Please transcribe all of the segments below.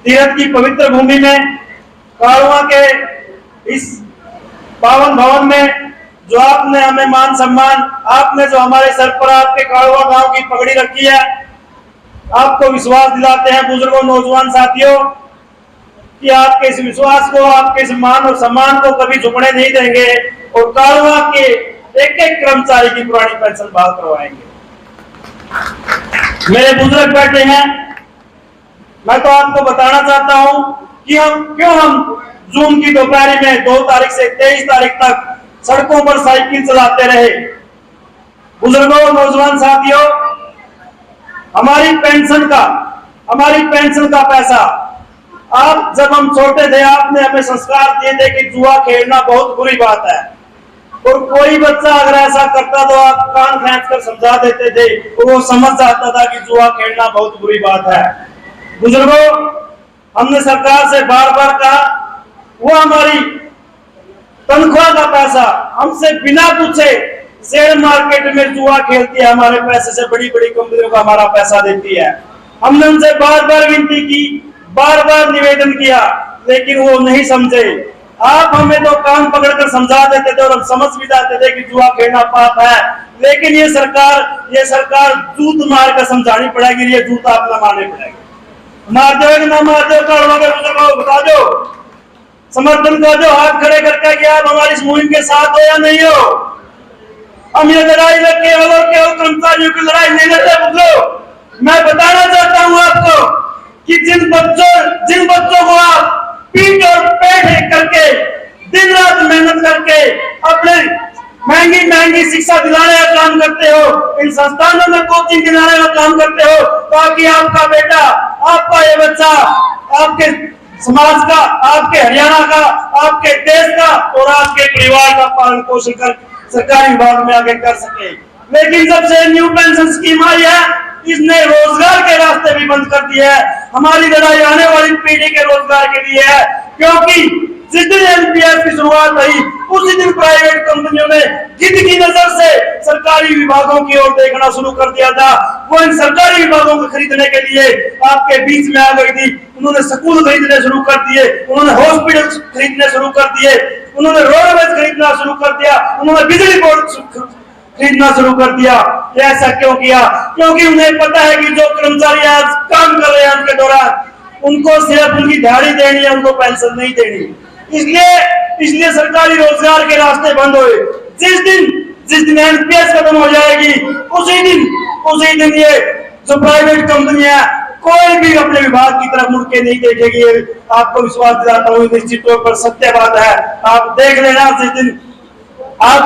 तीर्थ की पवित्र भूमि में, कालवा के इस पावन भवन में जो आपने हमें मान सम्मान, आपने जो हमारे सर पर आपके कालवा गांव की पगड़ी रखी है, आपको विश्वास दिलाते हैं बुजुर्गों, नौजवान साथियों, कि आपके इस विश्वास को, आपके इस मान और सम्मान को कभी झुकने नहीं देंगे और कालवा के एक एक कर्मचारी की पुरानी पेंशन बहाल करवाएंगे। मेरे बुजुर्ग बैठे हैं, मैं तो आपको बताना चाहता हूं कि हम जून की दोपहर में 2 तारीख से 23 तारीख तक सड़कों पर साइकिल चलाते रहे। बुजुर्गों, नौजवान साथियों, हमारी पेंशन का पैसा, आप जब हम छोटे थे आपने हमें संस्कार दिए थे कि जुआ खेलना बहुत बुरी बात है, और कोई बच्चा अगर ऐसा करता तो आप कान खींच कर समझा देते थे, तो वो समझ जाता था कि जुआ खेलना बहुत बुरी बात है। बुजुर्गों, हमने सरकार से बार बार कहा, वो हमारी तनख्वाह का पैसा हमसे बिना पूछे शेयर मार्केट में जुआ खेलती है, हमारे पैसे से बड़ी बड़ी कंपनियों का हमारा पैसा देती है। हमने उनसे बार बार विनती की, बार बार निवेदन किया, लेकिन वो नहीं समझे। आप हमें तो कान पकड़कर समझा देते थे और हम समझ भी जाते थे कि जुआ खेलना पाप है, लेकिन ये सरकार जूत मार कर समझानी पड़ेगी, ये जूत आप न मारने पड़ेगी। मार दो कि ना मार दो, बता दो, समर्थन कर दो, हाथ खड़े करके कि आप हमारी इस मुहिम के साथ हो या नहीं हो। हम ये लड़ाई में केवल और केवल कर्मचारियों की लड़ाई नहीं लड़ते बुजुर्गों। मैं बताना चाहता हूं आपको कि जिन बच्चों को आप पीठ और पेट करके दिन रात मेहनत करके अपने महंगी शिक्षा दिलाने का काम करते हो, इन संस्थानों में कोचिंग दिलाने का काम करते हो, ताकि आपका बेटा, आपका ये बच्चा आपके समाज का, आपके हरियाणा का, आपके देश का और आपके परिवार का पालन पोषण कर सरकारी विभाग में आगे कर सके। लेकिन जब से न्यू पेंशन स्कीम आई है, इसने रोजगार के रास्ते भी बंद कर दिए हैं। हमारी लड़ाई आने वाली पीढ़ी के रोजगार के लिए है, क्योंकि जिस दिन एनपीएस की शुरुआत हुई उसी दिन प्राइवेट कंपनियों ने गिद्ध की नजर से सरकारी विभागों की ओर देखना शुरू कर दिया था। वो इन सरकारी विभागों को खरीदने के लिए आपके बीच में आ गई थी। उन्होंने स्कूल खरीदने शुरू कर दिए, उन्होंने हॉस्पिटल खरीदने शुरू कर दिए, उन्होंने रोडवेज खरीदना शुरू कर दिया, उन्होंने बिजली बोर्ड खरीदना शुरू कर दिया। ऐसा क्यों किया? क्योंकि उन्हें पता है कि जो कर्मचारी आज काम कर रहे हैं उनके दौरान उनको सिर्फ उनकी दिहाड़ी देनी है, उनको पेंशन नहीं देनी। इसलिए सरकारी रोजगार के रास्ते बंद हुए। जिस दिन एनपीएस खत्म हो जाएगी उसी दिन ये जो प्राइवेट कंपनियां कोई भी अपने विभाग की तरफ मुड़ के नहीं देखेगी। आपको विश्वास दिलाता हूँ, निश्चित तौर पर सत्य बात है। आप देख लेना, जिस दिन आप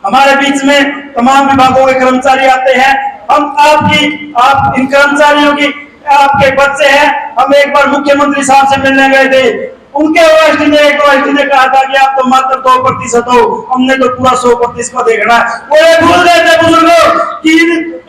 हमारे बीच में तमाम विभागों के कर्मचारी आते हैं, आप इन कर्मचारियों की, आपके बच्चे हैं, हम एक बार मुख्यमंत्री साहब से मिलने गए थे। उनके ओएसडी ने कहा था कि आप तो मात्र 2% हो, हमने तो पूरा 100% को देखना है। वो ये भूल गए थे बुजुर्गों कि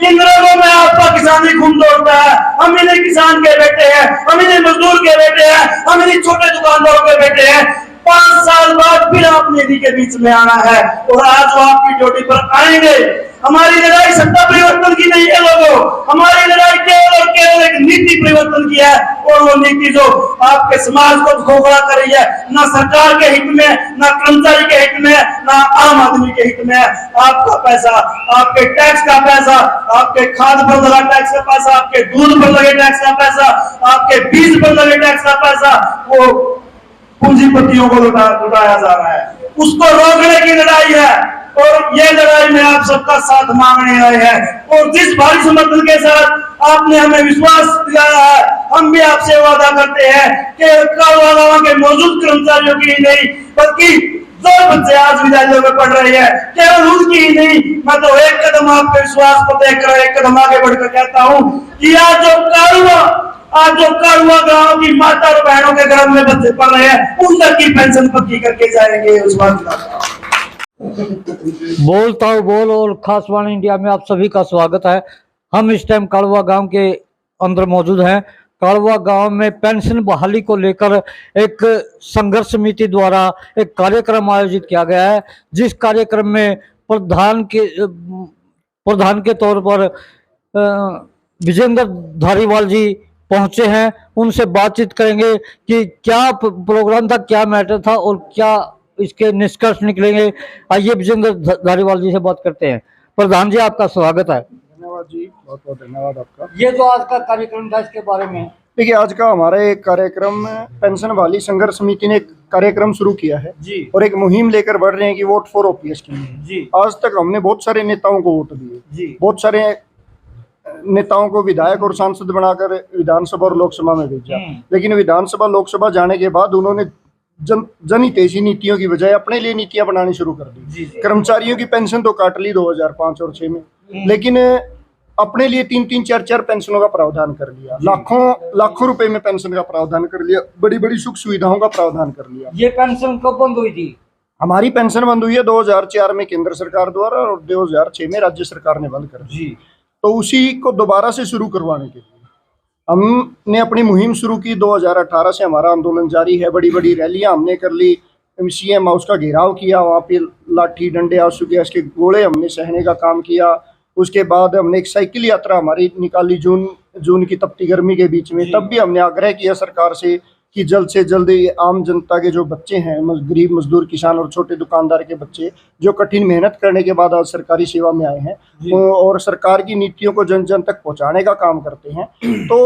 इन रोगों में आपका किसानी खून दौड़ता है। हम इन्हीं किसान के बेटे हैं, हम इन्हीं मजदूर के बेटे हैं, हम इन्हीं छोटे दुकानदारों के बेटे हैं। 5 साल बाद फिर आप निधि के बीच में आना है और आज वो आपकी ड्यूटी पर आएंगे। हमारी लड़ाई सत्ता परिवर्तन की नहीं है लोगों, हमारी लड़ाई केवल और केवल एक नीति परिवर्तन की है, और वो नीति जो आपके समाज को खोखला कर रही है, ना सरकार के हित में, ना कर्मचारी के हित में, ना आम आदमी के हित में। आपका पैसा, आपके टैक्स का पैसा, आपके खाद पर लगा टैक्स का पैसा, आपके दूध पर लगे टैक्स का पैसा, आपके बीज पर लगे टैक्स का पैसा, वो पूंजीपतियों को लुटाया जा रहा है। उसको रोकने की लड़ाई है, और ये लड़ाई में आप सबका साथ मांगने आए हैं। और जिस भारी समर्थन के साथ आपने हमें विश्वास दिलाया है, हम भी आपसे वादा करते हैं कि कालवा के मौजूद कर्मचारियों की नहीं, बल्कि जो बच्चे आज विद्यालयों में पढ़ रहे हैं, केवल उनकी ही नहीं, मैं तो एक कदम आपके विश्वास को देखकर एक कदम आगे बढ़कर कहता हूँ कि आज जो कालवा गांव की माता और बहनों के घर में बच्चे पढ़ रहे हैं, उन तक की पेंशन पक्की करके जाएंगे। उस बात बोलता हूँ बोल और खास वन इंडिया में आप सभी का स्वागत है। हम इस टाइम कालवा गांव के अंदर मौजूद हैं। कालवा गांव में पेंशन बहाली को लेकर एक संघर्ष समिति द्वारा एक कार्यक्रम आयोजित किया गया है, जिस कार्यक्रम में प्रधान के तौर पर विजेंद्र धारीवाल जी पहुंचे हैं, उनसे बातचीत करेंगे कि क्या प्रोग्राम था, क्या मैटर था और क्या इसके निष्कर्ष निकलेंगे। आइए विजेंद्र धारीवाल जी से बात करते हैं। प्रधान जी, आपका स्वागत है। धन्यवाद जी, बहुत बहुत धन्यवाद आपका। ये जो आज का कार्यक्रम था, इसके बारे में देखिए, आज का हमारा एक कार्यक्रम पेंशन वाली संघर्ष समिति ने एक कार्यक्रम शुरू किया है जी और एक मुहिम लेकर बढ़ रहे हैं कि वोट फॉर ओपीएस की। जी आज तक हमने बहुत सारे नेताओं को वोट दिए, जी बहुत सारे नेताओं को विधायक और सांसद बनाकर विधानसभा और लोकसभा में भेजा, लेकिन विधानसभा लोकसभा जाने के बाद उन्होंने जनहितैषी नीतियों की बजाय अपने लिए नीतियां बनानी शुरू कर दी। कर्मचारियों की पेंशन तो काट ली 2005 और 6 में, लेकिन अपने लिए 3-3, 4-4 पेंशनों का प्रावधान कर लिया, लाखों रुपए में पेंशन का प्रावधान कर लिया, बड़ी बड़ी सुख सुविधाओं का प्रावधान कर लिया। ये पेंशन कब बंद हुई थी? हमारी पेंशन बंद हुई है 2004 में केंद्र सरकार द्वारा और 2006 में राज्य सरकार ने बंद कर दी। तो उसी को दोबारा से शुरू करवाने के लिए हमने अपनी मुहिम शुरू की। 2018 से हमारा आंदोलन जारी है। बड़ी बड़ी रैलियां हमने कर ली, सीएम हाउस का घेराव किया, वहाँ पे लाठी डंडे आंसू गैस के गोले हमने सहने का काम किया। उसके बाद हमने एक साइकिल यात्रा हमारी निकाली जून की तपती गर्मी के बीच में। तब भी हमने आग्रह किया सरकार से कि जल्द से जल्द ये आम जनता के जो बच्चे हैं, गरीब मजदूर किसान और छोटे दुकानदार के बच्चे जो कठिन मेहनत करने के बाद आज सरकारी सेवा में आए हैं और सरकार की नीतियों को जन जन तक पहुंचाने का काम करते हैं, तो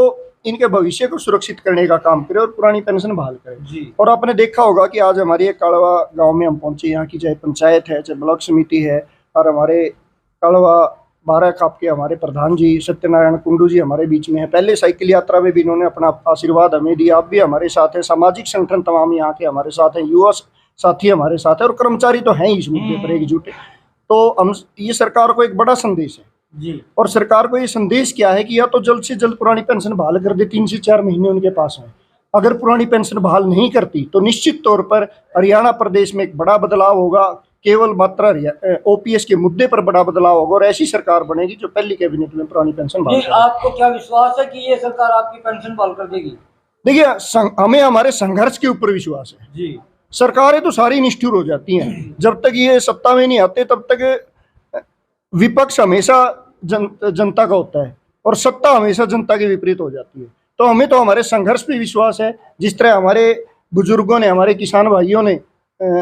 इनके भविष्य को सुरक्षित करने का काम करें और पुरानी पेंशन बहाल करें। और आपने देखा होगा कि आज हमारी एक कालवा गाँव में हम पहुंचे। यहाँ की चाहे पंचायत है, चाहे ब्लॉक समिति है, और हमारे कालवा 12 खाप के हमारे प्रधान जी सत्यनारायण कुंडू जी हमारे बीच में है। पहले साइकिल यात्रा में भी इन्होंने अपना आशीर्वाद हमें दिया। आप भी हमारे साथ हैं, सामाजिक संगठन तमाम यहाँ के हमारे साथ हैं, युवा साथी हमारे साथ है और कर्मचारी तो हैं ही इस मुद्दे पर एकजुट। तो हम ये सरकार को एक बड़ा संदेश है जी। और सरकार को ये संदेश क्या है कि या तो जल्द से जल्द पुरानी पेंशन बहाल कर दे, 3 से 4 महीने उनके पास है। अगर पुरानी पेंशन बहाल नहीं करती तो निश्चित तौर पर हरियाणा प्रदेश में एक बड़ा बदलाव होगा। केवल मात्र ओपीएस के मुद्दे पर बड़ा बदलाव होगा और ऐसी सरकार बनेगी जो पहली कैबिनेट में पुरानी पेंशन बहाल करेगी। आपको क्या विश्वास है कि ये सरकार आपकी पेंशन बहाल कर देगी? देखिए, हमें हमारे संघर्ष के ऊपर विश्वास है जी। सरकारें तो सारी निष्ठुर हो जाती हैं, जब तक ये सत्ता में नहीं आते तब तक विपक्ष हमेशा जनता का होता है और सत्ता हमेशा जनता के विपरीत हो जाती है। तो हमें तो हमारे संघर्ष पे विश्वास है। जिस तरह हमारे बुजुर्गों ने, हमारे किसान भाइयों ने,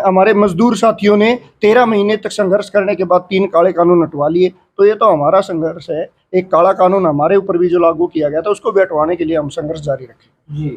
हमारे मजदूर साथियों ने 13 महीने तक संघर्ष करने के बाद 3 काले कानून हटवा लिए, तो ये तो हमारा संघर्ष है। एक काला कानून हमारे ऊपर भी जो लागू किया गया था उसको भी हटवाने के लिए हम संघर्ष जारी रखें जी।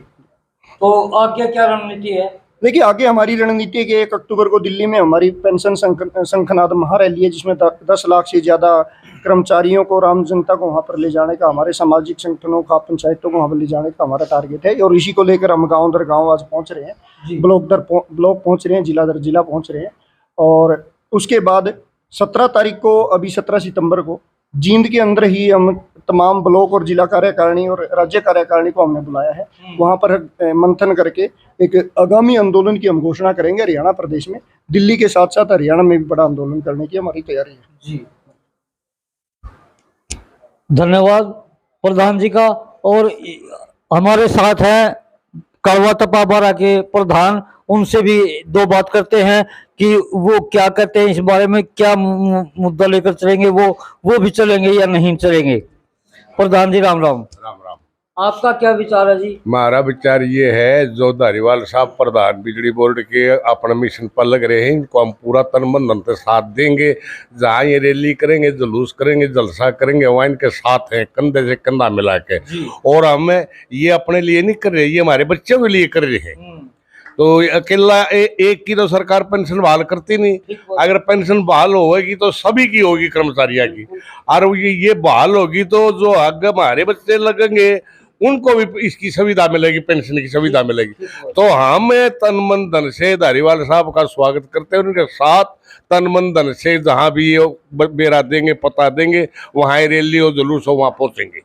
तो आगे क्या रणनीति है? देखिए, आगे हमारी रणनीति है कि 1 अक्टूबर को दिल्ली में हमारी पेंशन शंखनाद महारैली है, जिसमें 10 लाख से ज्यादा कर्मचारियों को और आम जनता को वहाँ पर ले जाने का, हमारे सामाजिक संगठनों का, पंचायतों को वहाँ पर ले जाने का हमारा टारगेट है। और इसी को लेकर हम गांव दर गांव आज पहुँच रहे हैं, ब्लॉक दर ब्लॉक पहुँच रहे हैं, जिला दर जिला पहुँच रहे हैं। और उसके बाद 17 तारीख को, अभी 17 सितंबर को जींद के अंदर ही हम तमाम ब्लॉक और जिला कार्यकारिणी और राज्य कार्यकारिणी को हमने बुलाया है। वहाँ पर मंथन करके एक आगामी आंदोलन की हम घोषणा करेंगे हरियाणा प्रदेश में। दिल्ली के साथ साथ हरियाणा में भी बड़ा आंदोलन करने की हमारी तैयारी है जी। धन्यवाद प्रधान जी का। और हमारे साथ हैं कड़वा तपाबारा के प्रधान, उनसे भी 2 बात करते हैं कि वो क्या कहते हैं, इस बारे में क्या मुद्दा लेकर चलेंगे, वो भी चलेंगे या नहीं चलेंगे। प्रधान जी राम राम। राम राम। आपका क्या विचार है जी? हमारा विचार ये है, जो धारीवाल साहब प्रधान बिजली बोर्ड के अपने मिशन पर लग रहे हैं, इनको हम पूरा तन मन धन से साथ देंगे। जहाँ ये रैली करेंगे, जुलूस करेंगे, जलसा करेंगे, वहाँ इनके साथ हैं, कंधे से कंधा मिला के। और हम ये अपने लिए नहीं कर रहे, ये हमारे बच्चों के लिए कर रहे हैं। तो अकेला एक की तो सरकार पेंशन बहाल करती नहीं। अगर पेंशन बहाल होगी तो सभी की होगी, कर्मचारियों की। और ये बहाल होगी तो जो आगे हमारे बच्चे लगेंगे उनको भी इसकी सुविधा मिलेगी, पेंशन की सुविधा मिलेगी। तो हम तन मन धन से धारीवाल साहब का स्वागत करते हैं। उनके साथ तन मन धन से जहाँ भी बेरा देंगे, पता देंगे, वहाँ रैली और जुलूस हो, वहाँ पहुँचेंगे।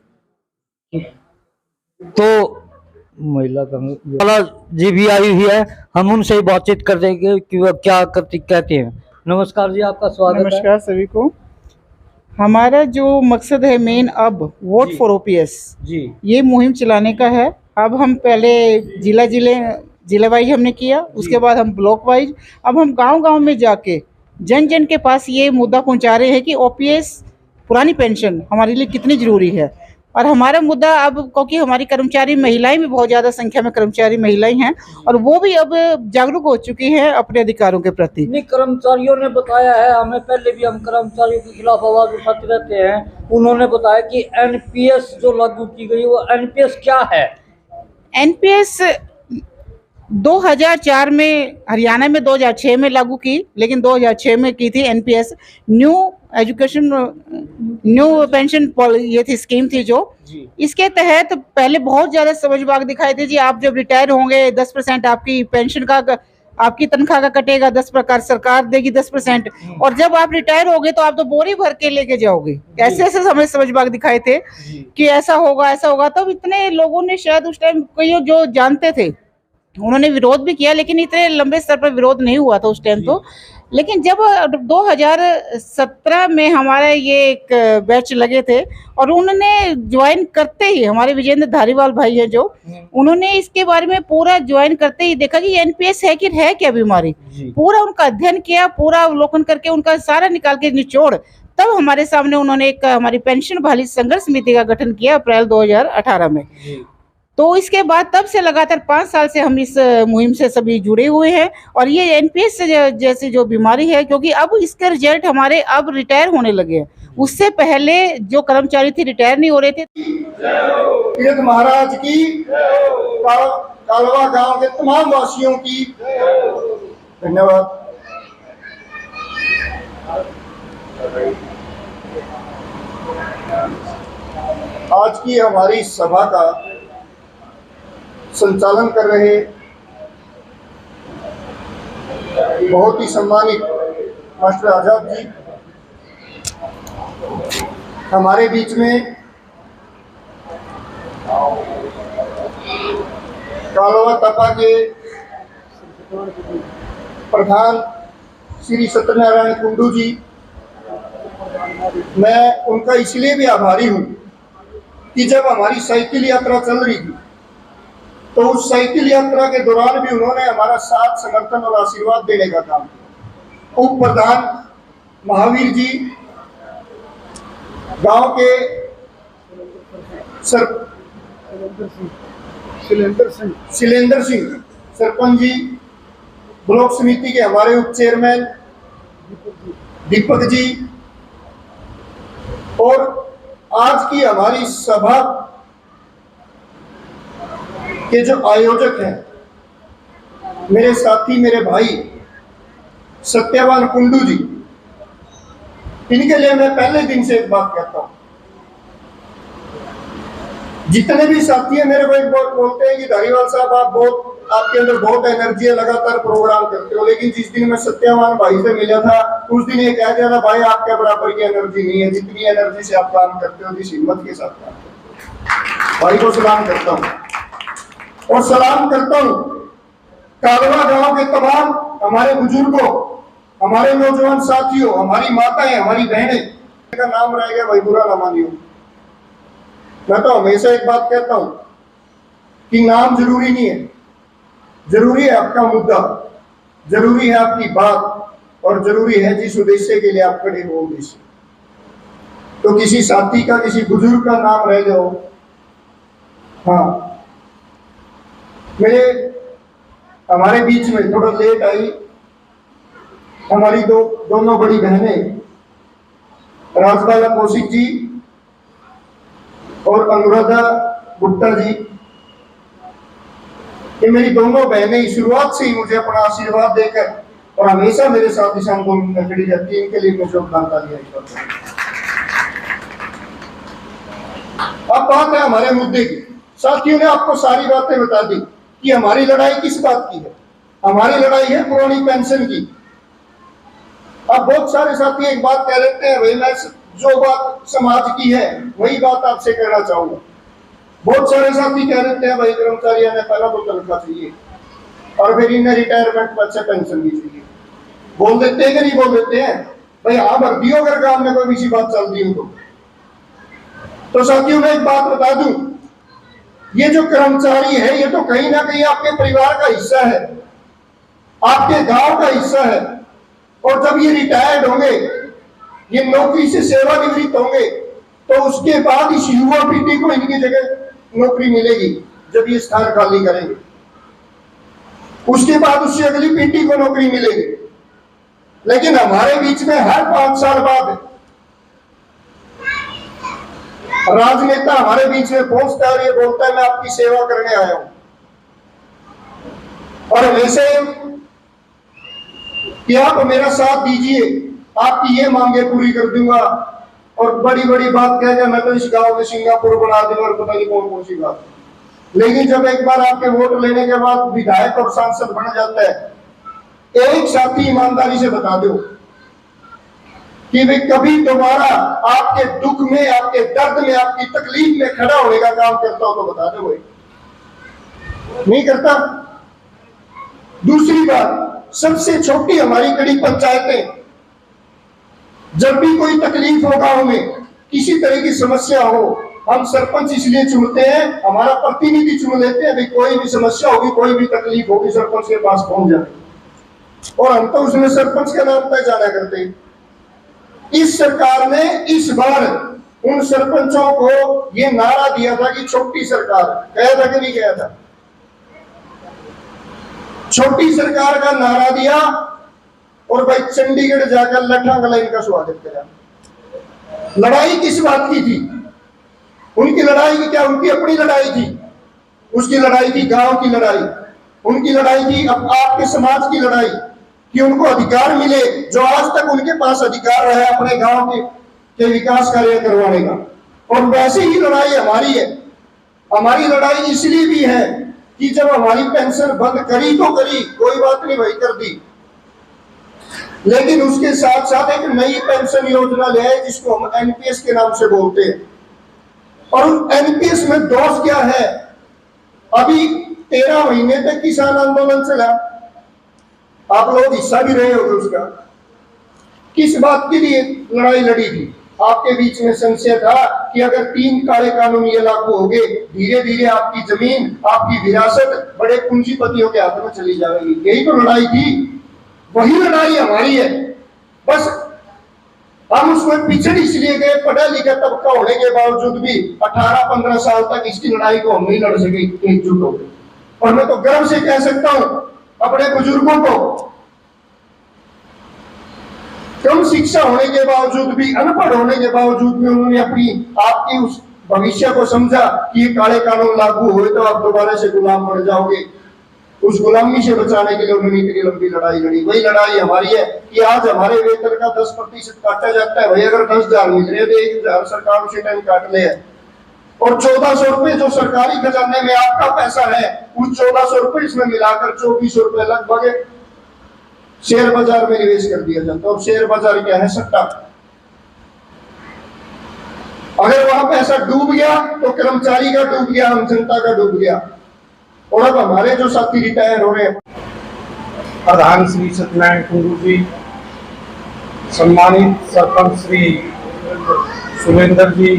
तो महिला जी भी आई हुई है, हम उनसे ही बातचीत कर देंगे कि वह क्या कहते हैं। नमस्कार जी, आपका स्वागत है। नमस्कार सभी को। हमारा जो मकसद है मेन, अब वोट फॉर ओपीएस जी, ये मुहिम चलाने का है। अब हम पहले जिला वाइज हमने किया, उसके बाद हम ब्लॉक वाइज, अब हम गांव-गांव में जाके जन जन के पास ये मुद्दा पहुंचा रहे हैं कि ओपीएस पुरानी पेंशन हमारे लिए कितनी ज़रूरी है। और हमारा मुद्दा अब, क्योंकि हमारी कर्मचारी महिलाएं भी बहुत ज़्यादा संख्या में कर्मचारी महिलाएं हैं और वो भी अब जागरूक हो चुकी हैं अपने अधिकारों के प्रति। नहीं, कर्मचारियों ने बताया है हमें, पहले भी हम कर्मचारियों के खिलाफ आवाज उठाते रहते हैं। उन्होंने बताया कि एनपीएस जो लागू की गई, वो एनपीएस क्या है? एनपीएस 2004 में हरियाणा में 2006 में लागू की, लेकिन 2006 में की थी एनपीएस, न्यू पेंशन ये थी, स्कीम थी जो। इसके तहत पहले बहुत ज्यादा समझबाग दिखाई थी जी, आप जब रिटायर होंगे 10% आपकी पेंशन का, आपकी तनख्वाह का कटेगा, 10% सरकार देगी 10%, और जब आप रिटायर होगे तो आप तो बोरी भर के लेके जाओगे। ऐसे ऐसे हमें समझबाग दिखाए थे कि ऐसा होगा ऐसा होगा। तब इतने लोगों ने शायद उस टाइम, कोई जो जानते थे उन्होंने विरोध भी किया, लेकिन इतने लंबे स्तर पर विरोध नहीं हुआ था उस टाइम तो। लेकिन जब 2017 में हमारे ये एक बैच लगे थे और उन्होंने ज्वाइन करते ही, हमारे विजेंद्र धारीवाल भाई हैं जो, उन्होंने इसके बारे में पूरा ज्वाइन करते ही देखा कि एनपीएस है कि है क्या बीमारी, पूरा उनका अध्ययन किया, पूरा अवलोकन करके उनका सारा निकाल के निचोड़, तब हमारे सामने उन्होंने एक हमारी पेंशन बहाली संघर्ष समिति का गठन किया अप्रैल 2018 में। तो इसके बाद तब से लगातार 5 साल से हम इस मुहिम से सभी जुड़े हुए हैं। और ये एनपीएस जैसी जो बीमारी है, क्योंकि अब इसके रिजल्ट हमारे अब रिटायर होने लगे हैं, उससे पहले जो कर्मचारी थे रिटायर नहीं हो रहे थे। तीर्थ महाराज की, कालवा गांव के तमाम वासियों की धन्यवाद। आज की हमारी सभा का संचालन कर रहे बहुत ही सम्मानित मास्टर आजाद जी हमारे बीच में, कालवा तपा के प्रधान श्री सत्यनारायण कुंडू जी, मैं उनका इसलिए भी आभारी हूं कि जब हमारी साइकिल यात्रा चल रही थी तो उस साइकिल यात्रा के दौरान भी उन्होंने हमारा साथ, समर्थन और आशीर्वाद देने का काम किया। उप प्रधान महावीर जी, गांव के शिलेंद्र सिंह सरपंच जी, ब्लॉक समिति के हमारे उप चेयरमैन दीपक जी, और आज की हमारी सभा के जो आयोजक हैं, मेरे साथी, मेरे भाई सत्यवान कुंडू जी, इनके लिए मैं पहले दिन से एक बात कहता हूं। जितने भी साथी हैं मेरे को एक बात बोलते हैं कि धारीवाल साहब आपके अंदर बहुत एनर्जी है, लगातार प्रोग्राम करते हो, लेकिन जिस दिन मैं सत्यवान भाई से मिला था उस दिन ये कह दिया था, भाई आपके बराबर की एनर्जी नहीं है, जितनी एनर्जी से आप काम करते हो, जिस हिम्मत के साथ काम करते हो। भाई को सलाम करता हूँ और सलाम करता हूँ कालवा गांव के तमाम हमारे बुजुर्गों, हमारे नौजवान साथियों, हमारी माताएं, हमारी बहनें का नाम रह गया, भाई बुरा ना मानियो। मैं तो हमेशा एक बात कहता हूं कि नाम जरूरी नहीं है, जरूरी है आपका मुद्दा, जरूरी है आपकी बात, और जरूरी है जिस उद्देश्य के लिए आप खड़े हो उद्देश्य। तो किसी साथी का, किसी बुजुर्ग का नाम रह जाओ, हाँ, हमारे बीच में थोड़ा लेट आई हमारी दोनों बड़ी बहनें राजबाला कौशिक जी और अनुराधा गुप्ता जी। ये मेरी दोनों बहनें शुरुआत से ही मुझे अपना आशीर्वाद देकर और हमेशा मेरे साथ इस आंदोलन में खड़ी रहती है, इनके लिए मैं योगदान का दिया। अब बात है हमारे मुद्दे की। साथियों ने आपको सारी बातें बता दी कि हमारी लड़ाई किस बात की है। हमारी लड़ाई है पुरानी पेंशन की। अब बहुत सारे साथी एक बात कह लेते हैं, भाई मैं जो बात समाज की है वही बात आपसे कहना चाहूंगा। बहुत सारे साथी कह देते हैं, भाई कर्मचारियों ने पहला तो तनख्वाह चाहिए और फिर इन्हें रिटायरमेंट पर अच्छा पेंशन भी चाहिए। बोल देते हैं कि नहीं बोल देते हैं? भाई हाँ भर्ती हो, अगर काम में कोई किसी बात चल रही हो तो साथियों मैं एक बात बता दूं, ये जो कर्मचारी है ये तो कहीं ना कहीं आपके परिवार का हिस्सा है, आपके गांव का हिस्सा है। और जब ये रिटायर्ड होंगे, ये नौकरी से सेवानिवृत्त होंगे, तो उसके बाद इस युवा पीढ़ी को इनकी जगह नौकरी मिलेगी जब ये स्थान खाली करेंगे। उसके बाद उससे अगली पीढ़ी को नौकरी मिलेगी। लेकिन हमारे बीच में हर 5 साल बाद राजनेता हमारे बीच में पहुंचता है और ये बोलता है मैं आपकी सेवा करने आया हूं, और वैसे कि आप मेरा साथ दीजिए, आपकी ये मांगे पूरी कर दूंगा, और बड़ी बड़ी बात कह के मैं तो इस गांव में सिंगापुर बना दूंगा और पता नहीं कौन कौन सी बात। लेकिन जब एक बार आपके वोट लेने के बाद विधायक और सांसद बन जाता है, एक साथी ईमानदारी से बता दो कि वे कभी दोबारा आपके दुख में, आपके दर्द में, आपकी तकलीफ में खड़ा होने का काम करता हो तो बता दो भाई, नहीं करता। दूसरी बात, सबसे छोटी हमारी कड़ी पंचायतें, जब भी कोई तकलीफ हो गांव में, किसी तरह की समस्या हो, हम सरपंच इसलिए चुनते हैं, हमारा प्रतिनिधि चुन लेते हैं, कोई भी समस्या होगी, कोई भी तकलीफ होगी, सरपंच के पास पहुंच जाए, और हम तो उसमें सरपंच का नाम तक जाना करते हैं। इस सरकार ने इस बार उन सरपंचों को ये नारा दिया था कि छोटी सरकार, कहा था कि नहीं कहा था? छोटी सरकार का नारा दिया और भाई चंडीगढ़ जाकर लठा लाइन का स्वागत करा। लड़ाई किस बात की थी? उनकी लड़ाई की क्या? उनकी अपनी लड़ाई थी। उसकी लड़ाई थी गांव की लड़ाई, उनकी लड़ाई थी अब आपके समाज की लड़ाई, कि उनको अधिकार मिले जो आज तक उनके पास अधिकार रहा है अपने गांव के विकास कार्य करवाने का। और वैसे ही लड़ाई हमारी है। हमारी लड़ाई इसलिए भी है कि जब हमारी पेंशन बंद करी तो करी, कोई बात नहीं भाई, कर दी, लेकिन उसके साथ साथ एक नई पेंशन योजना ले आए जिसको हम एनपीएस के नाम से बोलते हैं। और एनपीएस में दोष क्या है? अभी 13 महीने तक किसान आंदोलन चला, आप लोग हिस्सा भी रहे होंगे उसका। किस बात के लिए लड़ाई लड़ी थी? आपके बीच में संशय था कि अगर 3 काले कानून ये लागू हो गए, धीरे धीरे आपकी जमीन, आपकी विरासत बड़े पूंजीपतियों के हाथ में चली जाएगी। यही तो लड़ाई थी, वही लड़ाई हमारी है। बस हम उसमें पिछड़ इसलिए गए, पढ़ा लिखा तबका होने के बावजूद भी 18-15 साल तक इसकी लड़ाई को हम नहीं लड़ सके एकजुट होकर। और मैं तो गर्व से कह सकता हूं अपने बुजुर्गों को, कम शिक्षा होने के बावजूद भी, अनपढ़ होने के बावजूद भी उन्होंने अपनी आपकी उस भविष्य को समझा कि ये काले कानून लागू हुए तो आप दोबारा से गुलाम बन जाओगे। उस गुलामी से बचाने के लिए उन्होंने इतनी लंबी लड़ाई लड़ी। वही लड़ाई हमारी है कि आज हमारे वेतन का 10% काटा जाता है। भाई अगर 10,000 मिल रहे तो 1,000 सरकार उसी टाइम काट ले, और 1400 रुपए जो सरकारी खजाने में आपका पैसा है, उस 1400 रुपए इसमें मिलाकर 2400 रुपए लगभग शेयर बाजार में निवेश कर दिया जाता है। अब शेयर बाजार क्या है? सट्टा। अगर वहां पैसा डूब गया तो कर्मचारी का डूब गया, हम जनता का डूब गया। और अब हमारे जो साथी रिटायर हो रहे हैं, प्रधान श्री सत्यनारायण कुंडू जी, सम्मानित सरपंच श्री सुरेंद्र जी,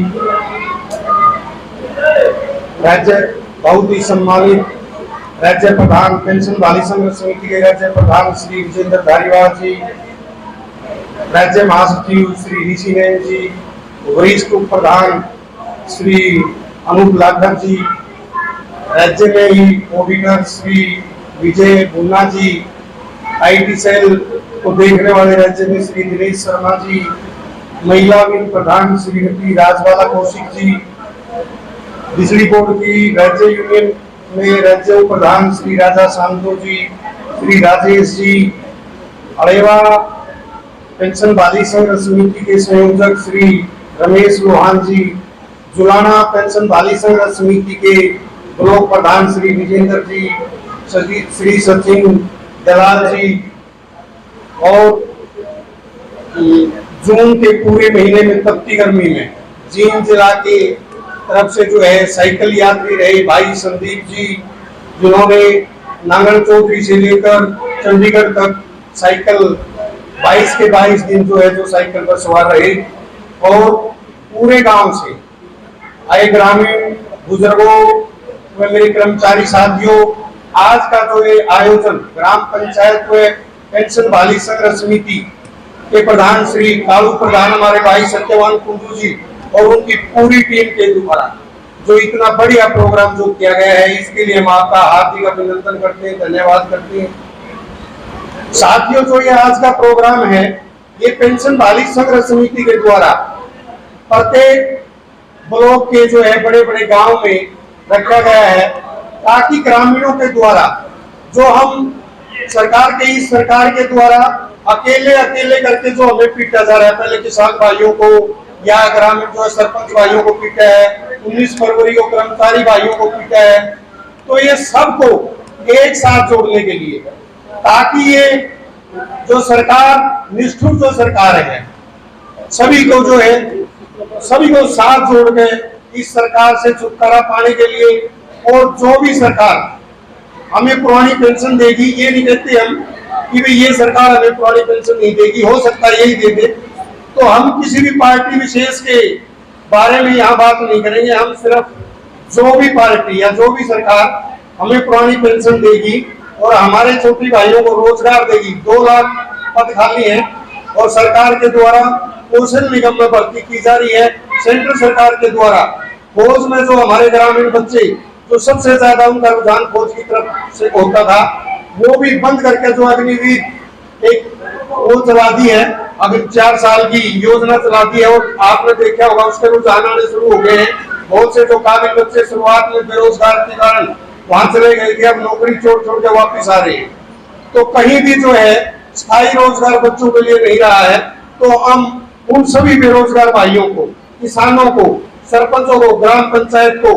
राज्य बहुत ही सम्मानित राज्य प्रधान पेंशन वाली संघ समिति के राज्य प्रधान श्री विजेंद्र धारीवाल जी, राज्य महासचिव श्री ऋषि नयन जी, वरिष्ठ उप प्रधान श्री अनूप लाखर जी, राज्य में ही auditor Shri Vijay Bhunna ji, IT cell को देखने वाले राज्य में श्री दिनेश शर्मा जी, महिला विंग प्रधान श्रीमती राजबाला कौशिक जी, बिजली बोर्ड की राज्य यूनियन में राज्य उप प्रधान श्री राजा शांतो जी, श्री राजेश जी, अड़ेवा पेंशन वाली संघ समिति के संयोजक श्री रमेश लोहान जी, जुलाना पेंशन वाली संघ समिति के ब्लॉक प्रधान श्री विजेंद्र जी, श्री सचिन दलाल जी, और जून के पूरे महीने में तपती गर्मी में जींद जिला के तरफ से जो है साइकिल यात्री रहे भाई संदीप जी, जिन्होंने नांगल चौधरी से लेकर चंडीगढ़ तक साइकिल 22 के 22 दिन जो है जो साइकिल पर सवार रहे, और पूरे गांव से आए ग्रामीण बुजुर्गों व मेरे कर्मचारी साथियों, आज का जो ये आयोजन ग्राम पंचायत व पेंशन वाली संघ समिति के प्रधान श्री कालू प्रधान हमारे भाई सत्यवान कुंडू जी और उनकी पूरी टीम के द्वारा जो इतना बढ़िया प्रोग्राम जो किया गया है, इसके लिए हम आपका हार्दिक अभिनंदन करते हैं, धन्यवाद करते हैं। साथियों, जो ये आज का प्रोग्राम है, ये पेंशन बहाली संग्रह समिति के द्वारा प्रत्येक ब्लॉक के जो है बड़े बड़े गांव में रखा गया है, ताकि ग्रामीणों के द्वारा जो हम इस सरकार के द्वारा अकेले करके जो हमें पीटा जा रहा है, पहले किसान भाइयों को या ग्रामीण जो है सरपंच भाइयों को पीटा है, 19 फरवरी को कर्मचारी भाइयों को पीटा है, तो ये सबको एक साथ जोड़ने के लिए, ताकि ये जो सरकार निष्ठुर जो सरकार है, सभी को साथ जोड़ के इस सरकार से छुटकारा पाने के लिए, और जो भी सरकार हमें पुरानी पेंशन देगी, ये नहीं कहते हम कि भाई ये सरकार हमें पुरानी पेंशन नहीं देगी, हो सकता है यही दे दे, तो हम किसी भी पार्टी विशेष के बारे में यहाँ बात नहीं करेंगे। हम सिर्फ जो भी पार्टी या जो भी सरकार हमें पुरानी पेंशन देगी और हमारे छोटे भाइयों को रोजगार देगी, 2 लाख पद खाली है और सरकार के द्वारा कौशल निगम में भर्ती की जा रही है, सेंट्रल सरकार के द्वारा फौज में जो हमारे ग्रामीण बच्चे जो सबसे ज्यादा उनका रुझान फौज की तरफ से होता था, वो भी बंद करके जो अग्निवीर एक वो चला दी है, अभी 4 साल की योजना चला दी है, और आपने देखा होगा उसके रुझान आने शुरू हो गए हैं। बहुत से जो काबिल बच्चे शुरुआत में बेरोजगार के कारण वहां चले गए थे, अब नौकरी छोड़ के वापिस आ रहे हैं। तो कहीं भी जो है स्थायी रोजगार बच्चों के लिए नहीं रहा है, तो हम उन सभी बेरोजगार भाइयों को, किसानों को, सरपंचों को, ग्राम पंचायत को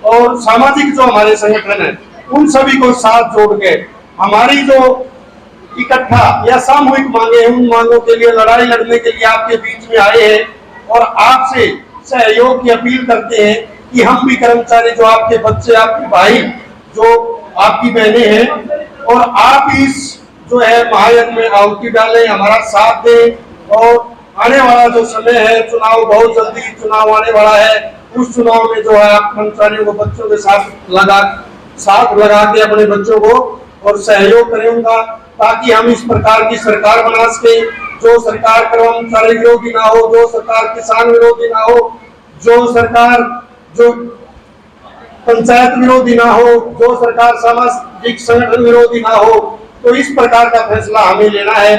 और सामाजिक जो हमारे संगठन है, उन सभी को साथ जोड़ के हमारी जो इकट्ठा या सामूहिक मांगे हैं, उन मांगों के लिए लड़ाई लड़ने के लिए आपके बीच में आए हैं, और आपसे सहयोग की अपील करते हैं कि हम भी कर्मचारी, जो आपके बच्चे, आपके भाई, जो आपकी बहनें हैं, और आप इस जो है महायज्ञ में आहुति डालें, हमारा साथ दें, और आने वाला जो समय है, चुनाव बहुत जल्दी चुनाव आने वाला है, उस चुनाव में जो है आप कर्मचारियों को बच्चों के साथ लगा के अपने बच्चों को और सहयोग करेंगे, ताकि हम इस प्रकार की सरकार बना सके, जो सरकार कर्मचारी विरोधी ना हो, जो सरकार किसान विरोधी ना हो, जो सरकार जो पंचायत विरोधी ना हो, जो सरकार सामाजिक संगठन विरोधी ना हो। तो इस प्रकार का फैसला हमें लेना है।